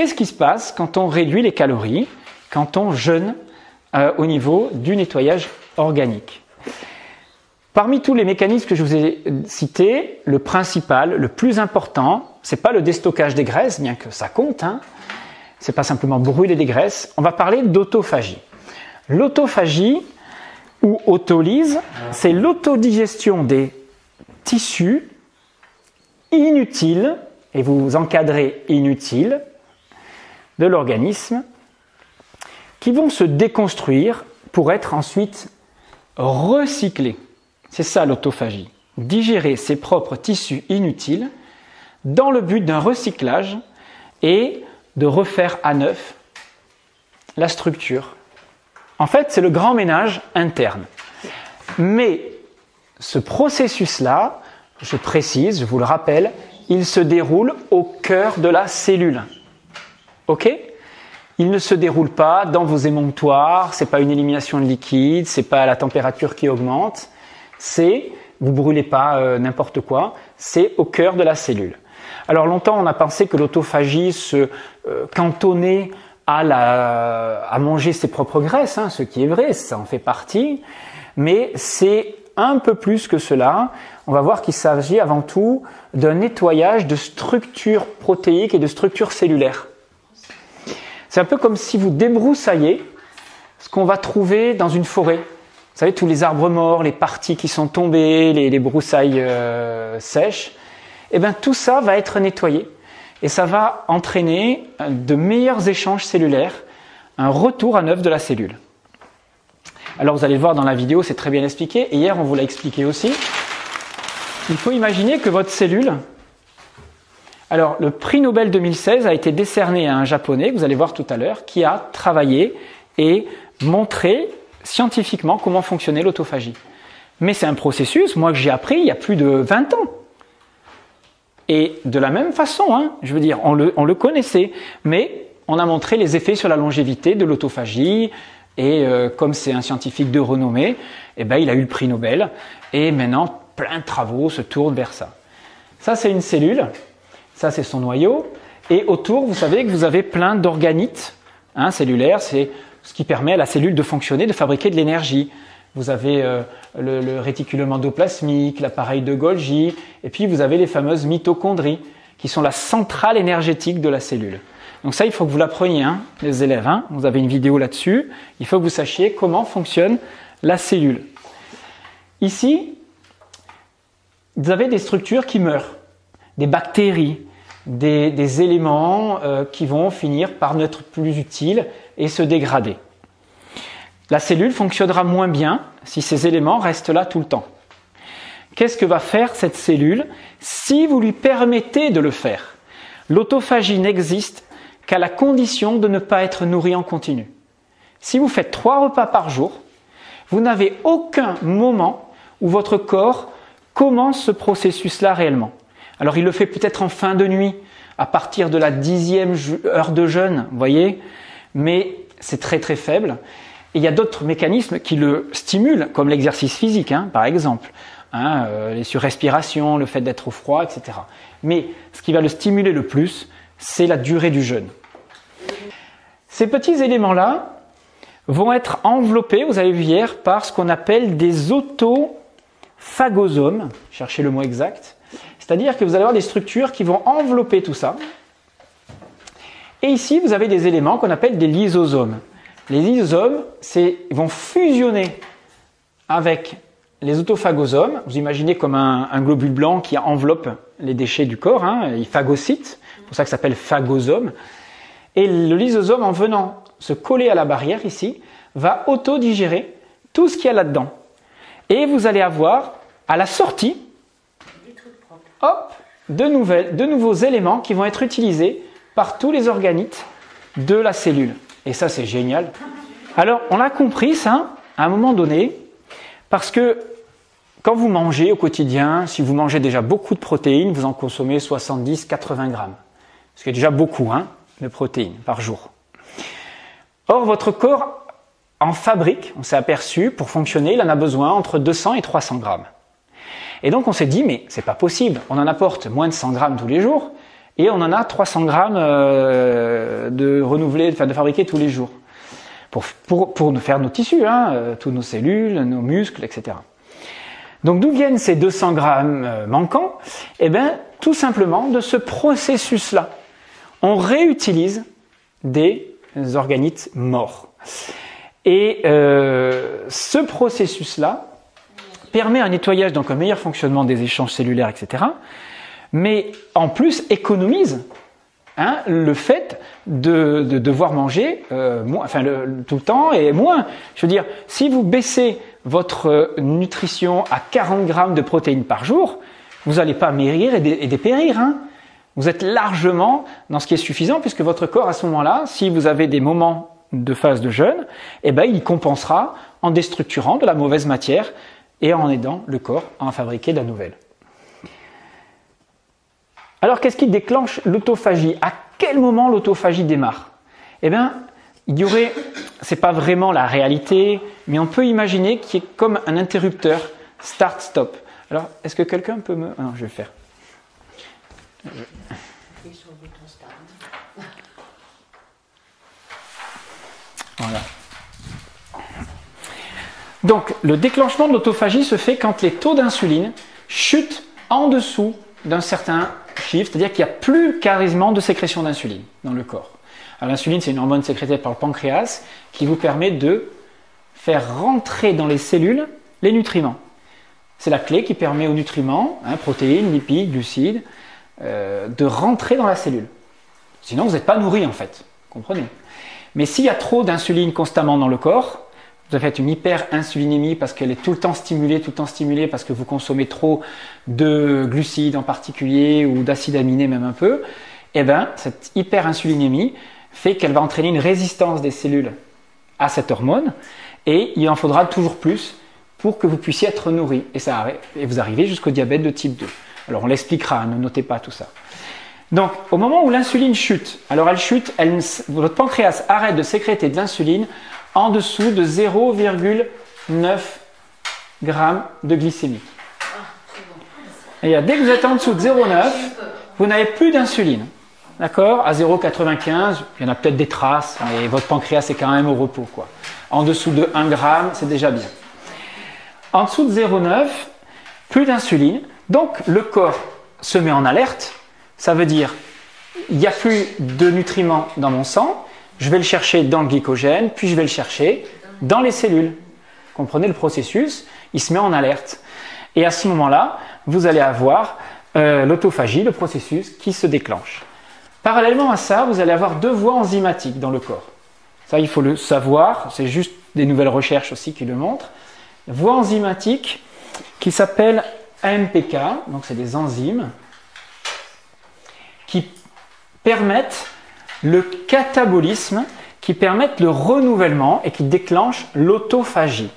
Qu'est-ce qui se passe quand on réduit les calories, quand on jeûne au niveau du nettoyage organique? Parmi tous les mécanismes que je vous ai cités, le principal, le plus important, c'est pas le déstockage des graisses, bien que ça compte, hein. C'est pas simplement brûler des graisses. On va parler d'autophagie. L'autophagie ou autolyse, c'est l'autodigestion des tissus inutiles, et vous encadrez inutiles, de l'organisme, qui vont se déconstruire pour être ensuite recyclés. C'est ça l'autophagie. Digérer ses propres tissus inutiles dans le but d'un recyclage et de refaire à neuf la structure. En fait, c'est le grand ménage interne. Mais ce processus-là, je précise, je vous le rappelle, il se déroule au cœur de la cellule. Ok ? Il ne se déroule pas dans vos émonctoires, c'est pas une élimination de liquide, c'est pas la température qui augmente, vous brûlez pas n'importe quoi, c'est au cœur de la cellule. Alors longtemps on a pensé que l'autophagie se cantonnait à manger ses propres graisses, hein, ce qui est vrai, ça en fait partie, mais c'est un peu plus que cela. On va voir qu'il s'agit avant tout d'un nettoyage de structures protéiques et de structures cellulaires. C'est un peu comme si vous débroussaillez ce qu'on va trouver dans une forêt. Vous savez, tous les arbres morts, les parties qui sont tombées, les broussailles sèches, eh bien tout ça va être nettoyé. Et ça va entraîner de meilleurs échanges cellulaires, un retour à neuf de la cellule. Alors vous allez le voir dans la vidéo, c'est très bien expliqué. Et hier, on vous l'a expliqué aussi. Il faut imaginer que votre cellule... Alors, le prix Nobel 2016 a été décerné à un Japonais, que vous allez voir tout à l'heure, qui a travaillé et montré scientifiquement comment fonctionnait l'autophagie. Mais c'est un processus, moi, que j'ai appris il y a plus de 20 ans. Et de la même façon, hein, je veux dire, on le connaissait, mais on a montré les effets sur la longévité de l'autophagie, et comme c'est un scientifique de renommée, eh ben, il a eu le prix Nobel, et maintenant, plein de travaux se tournent vers ça. Ça, c'est une cellule. Ça, c'est son noyau. Et autour, vous savez que vous avez plein d'organites cellulaires. C'est ce qui permet à la cellule de fonctionner, de fabriquer de l'énergie. Vous avez le réticulum endoplasmique, l'appareil de Golgi, et puis vous avez les fameuses mitochondries, qui sont la centrale énergétique de la cellule. Donc ça, il faut que vous l'appreniez, hein, les élèves. Hein. Vous avez une vidéo là-dessus. Il faut que vous sachiez comment fonctionne la cellule. Ici, vous avez des structures qui meurent, des bactéries, des éléments qui vont finir par n'être plus utiles et se dégrader. La cellule fonctionnera moins bien si ces éléments restent là tout le temps. Qu'est-ce que va faire cette cellule si vous lui permettez de le faire? L'autophagie n'existe qu'à la condition de ne pas être nourri en continu. Si vous faites 3 repas par jour, vous n'avez aucun moment où votre corps commence ce processus-là réellement. Alors il le fait peut-être en fin de nuit, à partir de la 10e heure de jeûne, vous voyez, mais c'est très très faible. Et il y a d'autres mécanismes qui le stimulent, comme l'exercice physique, hein, par exemple, les surrespirations, le fait d'être au froid, etc. Mais ce qui va le stimuler le plus, c'est la durée du jeûne. Ces petits éléments-là vont être enveloppés, vous avez vu hier, par ce qu'on appelle des autophagosomes, cherchez le mot exact. C'est-à-dire que vous allez avoir des structures qui vont envelopper tout ça. Et ici, vous avez des éléments qu'on appelle des lysosomes. Les lysosomes vont fusionner avec les autophagosomes. Vous imaginez comme un globule blanc qui enveloppe les déchets du corps, hein, il phagocyte, c'est pour ça que ça s'appelle phagosome. Et le lysosome, en venant se coller à la barrière ici, va autodigérer tout ce qu'il y a là-dedans. Et vous allez avoir, à la sortie, hop, de nouveaux éléments qui vont être utilisés par tous les organites de la cellule. Et ça, c'est génial. Alors, on a compris ça à un moment donné, parce que quand vous mangez au quotidien, si vous mangez déjà beaucoup de protéines, vous en consommez 70-80 grammes. Ce qui est déjà beaucoup de protéines par jour. Or, votre corps en fabrique, on s'est aperçu, pour fonctionner, il en a besoin entre 200 et 300 grammes. Et donc on s'est dit, mais c'est pas possible, on en apporte moins de 100 grammes tous les jours, et on en a 300 grammes de renouvelés, enfin de fabriqués tous les jours pour nous faire nos tissus, tous nos cellules, nos muscles, etc. Donc d'où viennent ces 200 grammes manquants? Eh bien, tout simplement de ce processus-là. On réutilise des organites morts. Et ce processus-là permet un nettoyage, donc un meilleur fonctionnement des échanges cellulaires, etc. Mais en plus économise le fait de devoir manger tout le temps et moins. Je veux dire, si vous baissez votre nutrition à 40 grammes de protéines par jour, vous n'allez pas maigrir et dépérir. Vous êtes largement dans ce qui est suffisant, puisque votre corps, à ce moment-là, si vous avez des moments de phase de jeûne, eh ben, il compensera en déstructurant de la mauvaise matière et en aidant le corps à en fabriquer de la nouvelle. Alors, qu'est-ce qui déclenche l'autophagie? À quel moment l'autophagie démarre? Eh bien, c'est pas vraiment la réalité, mais on peut imaginer qu'il y ait comme un interrupteur start-stop. Alors, est-ce que quelqu'un peut me... Ah non, je vais le faire. Voilà. Donc, le déclenchement de l'autophagie se fait quand les taux d'insuline chutent en dessous d'un certain chiffre, c'est-à-dire qu'il n'y a plus quasiment de sécrétion d'insuline dans le corps. Alors, l'insuline, c'est une hormone sécrétée par le pancréas qui vous permet de faire rentrer dans les cellules les nutriments. C'est la clé qui permet aux nutriments, protéines, lipides, glucides, de rentrer dans la cellule. Sinon, vous n'êtes pas nourri en fait, comprenez. Mais s'il y a trop d'insuline constamment dans le corps, vous faites une hyperinsulinémie parce qu'elle est tout le temps stimulée parce que vous consommez trop de glucides en particulier ou d'acides aminés même un peu, et bien cette hyperinsulinémie fait qu'elle va entraîner une résistance des cellules à cette hormone et il en faudra toujours plus pour que vous puissiez être nourri et vous arrivez jusqu'au diabète de type 2. Alors on l'expliquera, ne notez pas tout ça. Donc au moment où l'insuline chute, alors elle chute, votre pancréas arrête de sécréter de l'insuline en dessous de 0,9 g de glycémie. Et dès que vous êtes en dessous de 0,9, vous n'avez plus d'insuline. D'accord? À 0,95, il y en a peut-être des traces, mais votre pancréas est quand même au repos, quoi. En dessous de 1 g, c'est déjà bien. En dessous de 0,9, plus d'insuline. Donc le corps se met en alerte. Ça veut dire, il n'y a plus de nutriments dans mon sang. Je vais le chercher dans le glycogène, puis je vais le chercher dans les cellules. Comprenez le processus? Il se met en alerte. Et à ce moment-là, vous allez avoir l'autophagie, le processus qui se déclenche. Parallèlement à ça, vous allez avoir 2 voies enzymatiques dans le corps. Ça, il faut le savoir. C'est juste des nouvelles recherches aussi qui le montrent. Voie enzymatique qui s'appelle AMPK. Donc, c'est des enzymes qui permettent le catabolisme, qui permettent le renouvellement et qui déclenchent l'autophagie.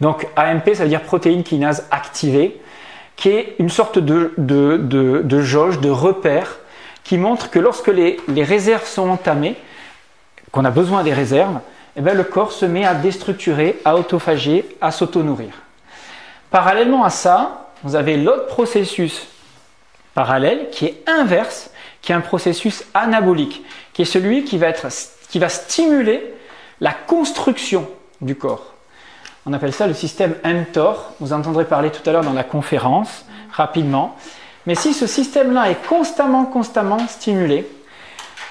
Donc AMP, ça veut dire protéine kinase activée, qui est une sorte de jauge, de repère, qui montre que lorsque les réserves sont entamées, qu'on a besoin des réserves, eh bien, le corps se met à déstructurer, à autophager, à s'auto-nourrir. Parallèlement à ça, vous avez l'autre processus parallèle qui est inverse, qui est un processus anabolique, qui est celui qui va stimuler la construction du corps. On appelle ça le système mTOR. Vous entendrez parler tout à l'heure dans la conférence, rapidement. Mais si ce système-là est constamment stimulé,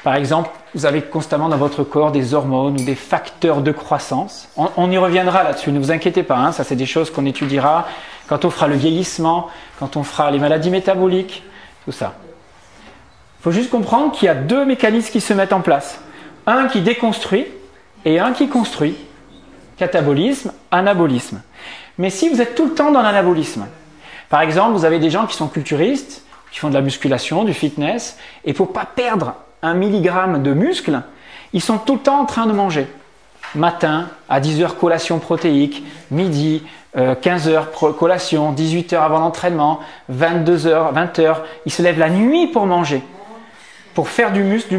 par exemple, vous avez constamment dans votre corps des hormones ou des facteurs de croissance. On y reviendra là-dessus, ne vous inquiétez pas, ça c'est des choses qu'on étudiera quand on fera le vieillissement, quand on fera les maladies métaboliques, tout ça. Il faut juste comprendre qu'il y a 2 mécanismes qui se mettent en place. Un qui déconstruit et un qui construit. Catabolisme, anabolisme. Mais si vous êtes tout le temps dans l'anabolisme, par exemple, vous avez des gens qui sont culturistes, qui font de la musculation, du fitness, et pour ne pas perdre 1 milligramme de muscle, ils sont tout le temps en train de manger. Matin, à 10h, collation protéique, midi, 15h, collation, 18h avant l'entraînement, 22h, 20h, ils se lèvent la nuit pour manger. Pour faire du muscle.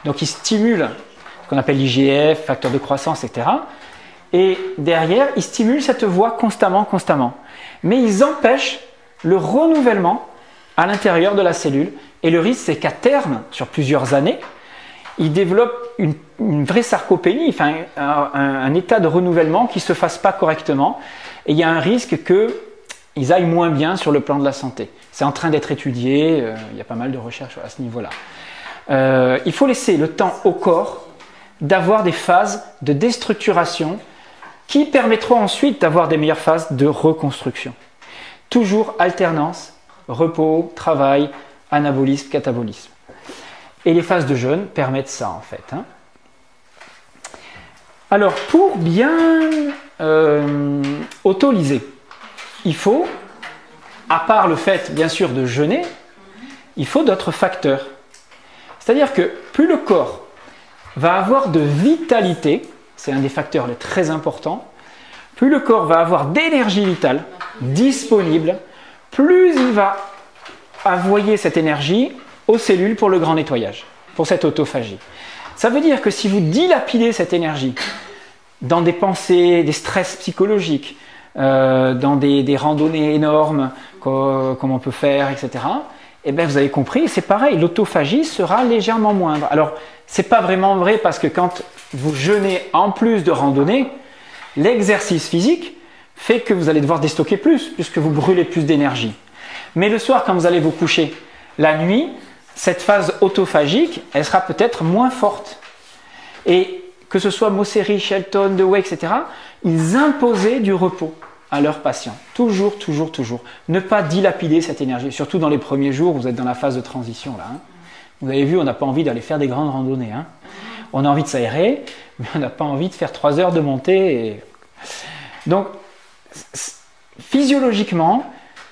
Donc ils stimulent ce qu'on appelle l'IGF, facteur de croissance, etc. Et derrière, ils stimulent cette voie constamment. Mais ils empêchent le renouvellement à l'intérieur de la cellule Et le risque, c'est qu'à terme, sur plusieurs années, ils développent une vraie sarcopénie, enfin un état de renouvellement qui ne se fasse pas correctement. Et il y a un risque qu'ils aillent moins bien sur le plan de la santé. C'est en train d'être étudié, il y a pas mal de recherches à ce niveau-là. Il faut laisser le temps au corps d'avoir des phases de déstructuration qui permettront ensuite d'avoir des meilleures phases de reconstruction. Toujours alternance, repos, travail, anabolisme, catabolisme. Et les phases de jeûne permettent ça en fait. Alors pour bien autolyser, il faut, à part le fait bien sûr de jeûner, il faut d'autres facteurs. C'est-à-dire que plus le corps va avoir de vitalité, c'est un des facteurs les très importants, plus le corps va avoir d'énergie vitale disponible, plus il va envoyer cette énergie aux cellules pour le grand nettoyage, pour cette autophagie. Ça veut dire que si vous dilapidez cette énergie dans des pensées, des stress psychologiques, dans des randonnées énormes comme on peut faire, etc., eh bien vous avez compris, c'est pareil, l'autophagie sera légèrement moindre. Alors, c'est pas vraiment vrai parce que quand vous jeûnez en plus de randonnée, l'exercice physique fait que vous allez devoir déstocker plus, puisque vous brûlez plus d'énergie. Mais le soir, quand vous allez vous coucher, la nuit, cette phase autophagique, elle sera peut-être moins forte. Et que ce soit Mosseri, Shelton, Dewey, etc., ils imposaient du repos à leurs patients. Toujours, toujours, toujours. Ne pas dilapider cette énergie, surtout dans les premiers jours, vous êtes dans la phase de transition là. Vous avez vu, on n'a pas envie d'aller faire des grandes randonnées. On a envie de s'aérer, mais on n'a pas envie de faire 3 heures de montée. Donc, physiologiquement,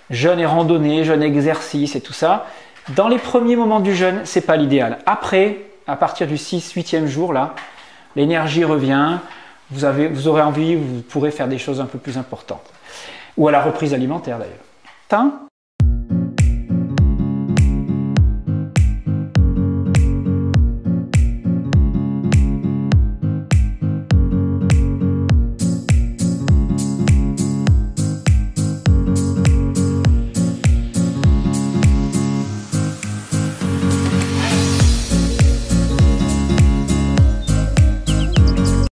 jeûne et randonnée, jeûne exercice et tout ça, dans les premiers moments du jeûne, c'est pas l'idéal. Après, à partir du 6-8e jour, là, l'énergie revient, vous aurez envie, vous pourrez faire des choses un peu plus importantes. Ou à la reprise alimentaire d'ailleurs.